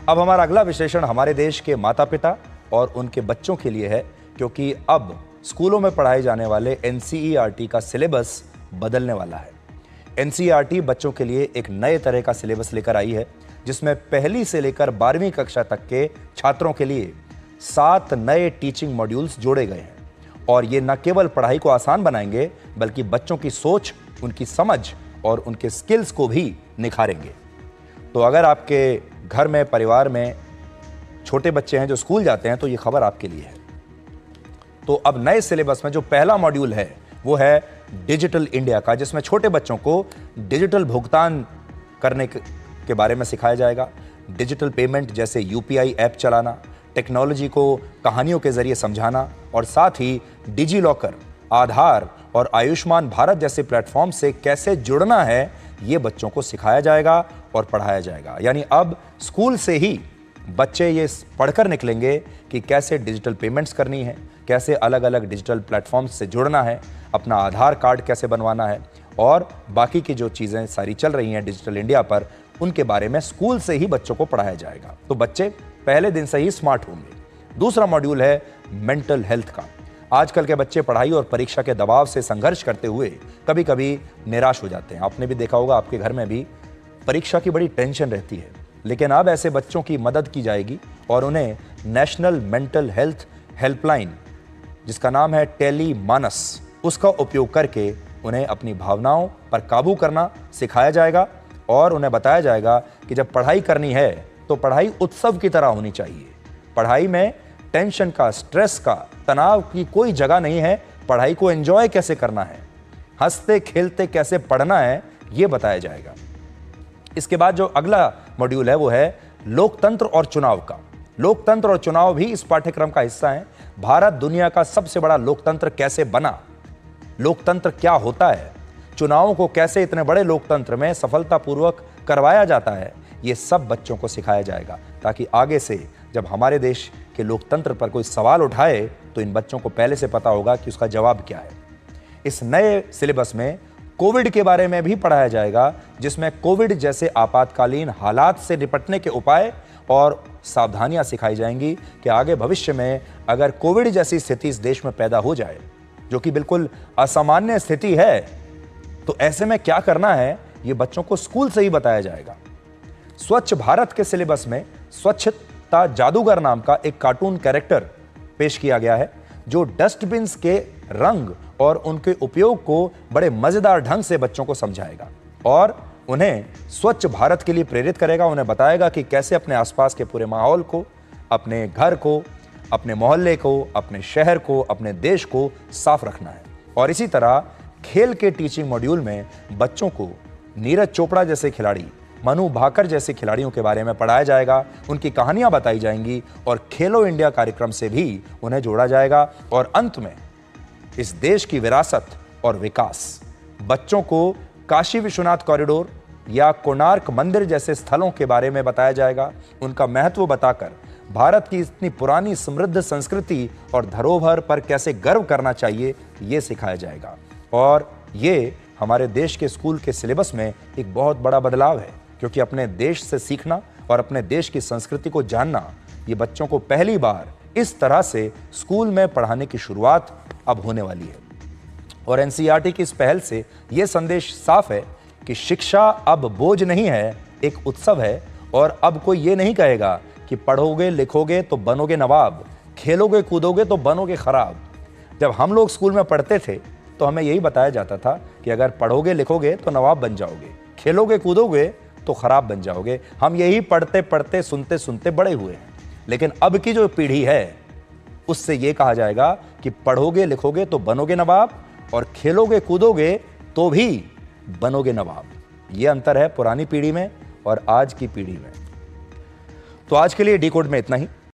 अब हमारा अगला विश्लेषण हमारे देश के माता पिता और उनके बच्चों के लिए है, क्योंकि अब स्कूलों में पढ़ाए जाने वाले एनसीईआरटी का सिलेबस बदलने वाला है। एनसीईआरटी बच्चों के लिए एक नए तरह का सिलेबस लेकर आई है, जिसमें पहली से लेकर 12वीं कक्षा तक के छात्रों के लिए 7 नए टीचिंग मॉड्यूल्स जोड़े गए हैं। और ये न केवल पढ़ाई को आसान बनाएंगे, बल्कि बच्चों की सोच, उनकी समझ और उनके स्किल्स को भी निखारेंगे। तो अगर आपके घर में, परिवार में छोटे बच्चे हैं जो स्कूल जाते हैं, तो ये खबर आपके लिए है। तो अब नए सिलेबस में जो पहला मॉड्यूल है वो है डिजिटल इंडिया का, जिसमें छोटे बच्चों को डिजिटल भुगतान करने के बारे में सिखाया जाएगा। डिजिटल पेमेंट जैसे यूपीआई ऐप चलाना, टेक्नोलॉजी को कहानियों के जरिए समझाना और साथ ही डिजी लॉकर, आधार और आयुष्मान भारत जैसे प्लेटफॉर्म से कैसे जुड़ना है, ये बच्चों को सिखाया जाएगा और पढ़ाया जाएगा। यानी अब स्कूल से ही बच्चे ये पढ़कर निकलेंगे कि कैसे डिजिटल पेमेंट्स करनी है, कैसे अलग अलग डिजिटल प्लेटफॉर्म्स से जुड़ना है, अपना आधार कार्ड कैसे बनवाना है और बाकी की जो चीज़ें सारी चल रही हैं डिजिटल इंडिया पर, उनके बारे में स्कूल से ही बच्चों को पढ़ाया जाएगा। तो बच्चे पहले दिन से ही स्मार्ट होंगे। दूसरा मॉड्यूल है मेंटल हेल्थ का। आजकल के बच्चे पढ़ाई और परीक्षा के दबाव से संघर्ष करते हुए कभी कभी निराश हो जाते हैं। आपने भी देखा होगा, आपके घर में भी परीक्षा की बड़ी टेंशन रहती है। लेकिन अब ऐसे बच्चों की मदद की जाएगी और उन्हें नेशनल मेंटल हेल्थ हेल्पलाइन, जिसका नाम है टेली मानस, उसका उपयोग करके उन्हें अपनी भावनाओं पर काबू करना सिखाया जाएगा और उन्हें बताया जाएगा कि जब पढ़ाई करनी है तो पढ़ाई उत्सव की तरह होनी चाहिए। पढ़ाई में टेंशन का, स्ट्रेस का, तनाव की कोई जगह नहीं है। पढ़ाई को एंजॉय कैसे करना है, हंसते खेलते कैसे पढ़ना है, ये बताया जाएगा। इसके बाद जो अगला मॉड्यूल है वो है लोकतंत्र और चुनाव का। लोकतंत्र और चुनाव भी इस पाठ्यक्रम का हिस्सा है। भारत दुनिया का सबसे बड़ा लोकतंत्र कैसे बना, लोकतंत्र क्या होता है, चुनावों को कैसे इतने बड़े लोकतंत्र में सफलतापूर्वक करवाया जाता है, ये सब बच्चों को सिखाया जाएगा, ताकि आगे से जब हमारे देश के लोकतंत्र पर कोई सवाल उठाए तो इन बच्चों को पहले से पता होगा कि उसका जवाब क्या है। इस नए सिलेबस में कोविड के बारे में भी पढ़ाया जाएगा, जिसमें कोविड जैसे आपातकालीन हालात से निपटने के उपाय और सावधानियां सिखाई जाएंगी कि आगे भविष्य में अगर कोविड जैसी स्थिति इस देश में पैदा हो जाए, जो कि बिल्कुल असामान्य स्थिति है, तो ऐसे में क्या करना है, ये बच्चों को स्कूल से ही बताया जाएगा। स्वच्छ भारत के सिलेबस में स्वच्छता जादूगर नाम का एक कार्टून कैरेक्टर पेश किया गया है, जो डस्टबिन्स के रंग और उनके उपयोग को बड़े मजेदार ढंग से बच्चों को समझाएगा और उन्हें स्वच्छ भारत के लिए प्रेरित करेगा। उन्हें बताएगा कि कैसे अपने आसपास के पूरे माहौल को, अपने घर को, अपने मोहल्ले को, अपने शहर को, अपने देश को साफ रखना है। और इसी तरह खेल के टीचिंग मॉड्यूल में बच्चों को नीरज चोपड़ा जैसे खिलाड़ी, मनु भाकर जैसे खिलाड़ियों के बारे में पढ़ाया जाएगा, उनकी कहानियां बताई जाएंगी और खेलो इंडिया कार्यक्रम से भी उन्हें जोड़ा जाएगा। और अंत में इस देश की विरासत और विकास, बच्चों को काशी विश्वनाथ कॉरिडोर या कोणार्क मंदिर जैसे स्थलों के बारे में बताया जाएगा। उनका महत्व बताकर भारत की इतनी पुरानी समृद्ध संस्कृति और धरोहर पर कैसे गर्व करना चाहिए, ये सिखाया जाएगा। और ये हमारे देश के स्कूल के सिलेबस में एक बहुत बड़ा बदलाव है, क्योंकि अपने देश से सीखना और अपने देश की संस्कृति को जानना, ये बच्चों को पहली बार इस तरह से स्कूल में पढ़ाने की शुरुआत अब होने वाली है। और एनसीईआरटी की इस पहल से ये संदेश साफ है कि शिक्षा अब बोझ नहीं है, एक उत्सव है। और अब कोई ये नहीं कहेगा कि पढ़ोगे लिखोगे तो बनोगे नवाब, खेलोगे कूदोगे तो बनोगे खराब। जब हम लोग स्कूल में पढ़ते थे तो हमें यही बताया जाता था कि अगर पढ़ोगे लिखोगे तो नवाब बन जाओगे, खेलोगे कूदोगे तो खराब बन जाओगे। हम यही पढ़ते पढ़ते सुनते सुनते बड़े हुए हैं। लेकिन अब की जो पीढ़ी है उससे ये कहा जाएगा कि पढ़ोगे लिखोगे तो बनोगे नवाब और खेलोगे कूदोगे तो भी बनोगे नवाब। ये अंतर है पुरानी पीढ़ी में और आज की पीढ़ी में। तो आज के लिए डी कोड में इतना ही।